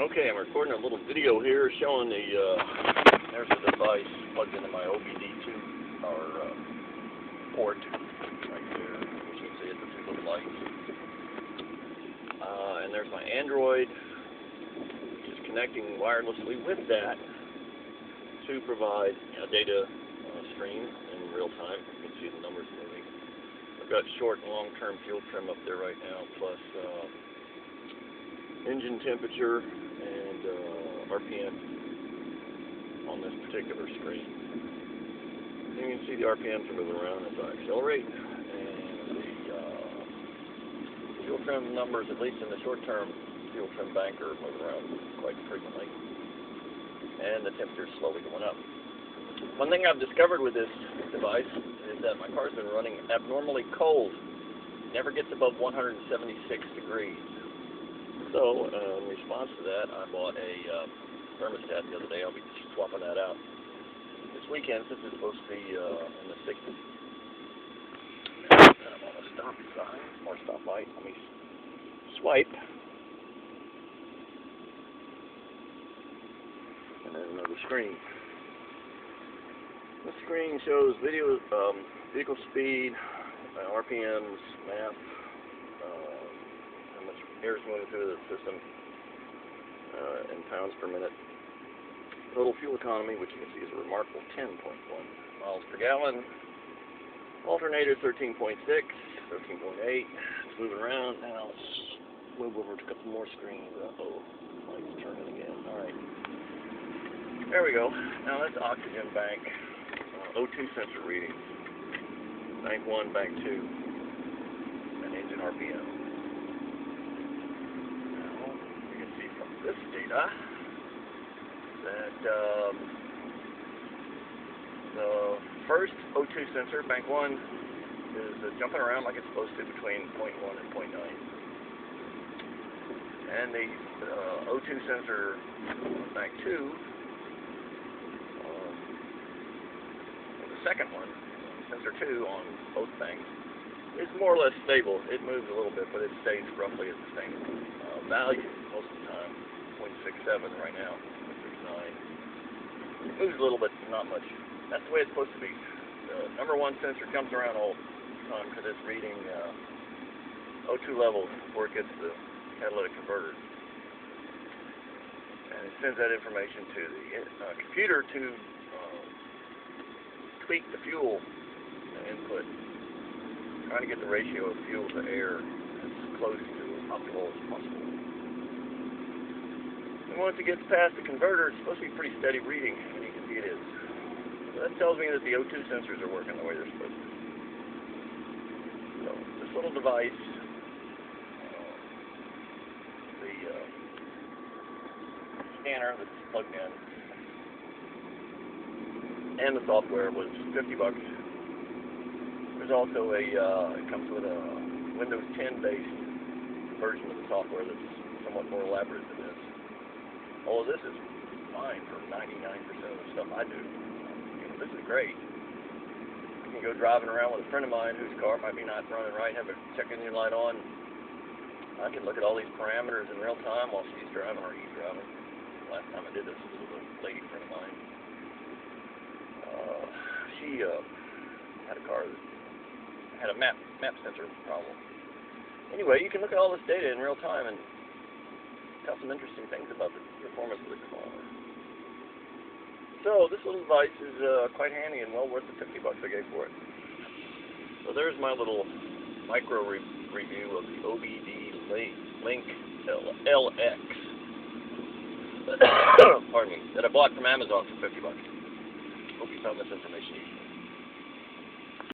Okay, I'm recording a little video here showing the, there's a device plugged into my OBD2 power port right there. You can see it, the two little lights. And there's my Android, which is connecting wirelessly with that to provide a data stream in real time. You can see the numbers moving. I've got short and long-term fuel trim up there right now, plus engine temperature and RPM on this particular screen. You can see the RPMs are moving around as I accelerate, and the fuel trim numbers, at least in the short-term fuel trim bank, are moving around quite frequently, and the temperature is slowly going up. One thing I've discovered with this device is that my car's been running abnormally cold. It never gets above 176 degrees. So, in response to that, I bought a thermostat the other day. I'll be swapping that out this weekend since it's supposed to be in the 60s. And I'm on a stop sign, or stoplight. Let me swipe. And then another screen. The screen shows video, vehicle speed, RPMs, map, how much air is moving through the system in pounds per minute. Total fuel economy, which you can see is a remarkable 10.1 miles per gallon. Alternator 13.6, 13.8. It's moving around. Now let's move over to a couple more screens. Uh-oh, light's turning again. All right. There we go. Now that's oxygen bank. O2 sensor reading. Bank 1, bank 2. And engine RPM. Now, you can see from this data that the first O2 sensor, bank 1, is jumping around like it's supposed to between 0.1 and 0.9. And the O2 sensor, bank 2, the second one, sensor 2 on both banks, is more or less stable. It moves a little bit, but it stays roughly at the same value most of the time. 0.67 right now, 0.69. It moves a little bit, not much. That's the way it's supposed to be. The number 1 sensor comes around all the time because it's reading O2 levels before it gets the catalytic converter. And it sends that information to the computer to tweak the fuel input, trying to get the ratio of fuel to air as close to optimal as possible. And once it gets past the converter, it's supposed to be pretty steady reading, and you can see it is. So that tells me that the O2 sensors are working the way they're supposed to. So this little device, the scanner that's plugged in, and the software was $50. There's also it comes with a Windows 10 based version of the software that's somewhat more elaborate than this. All of this is fine for 99% of the stuff I do. This is great. I can go driving around with a friend of mine whose car might be not running right, have a check engine light on. I can look at all these parameters in real time while she's driving or he's driving. Last time I did this was with a lady friend of mine. She had a car that had a map sensor problem. Anyway, you can look at all this data in real time and tell some interesting things about the performance of the car. So this little device is quite handy and well worth the $50 I gave for it. So there's my little micro review of the OBDlink LX. Pardon me, that I bought from Amazon for $50. Hope you found this information useful.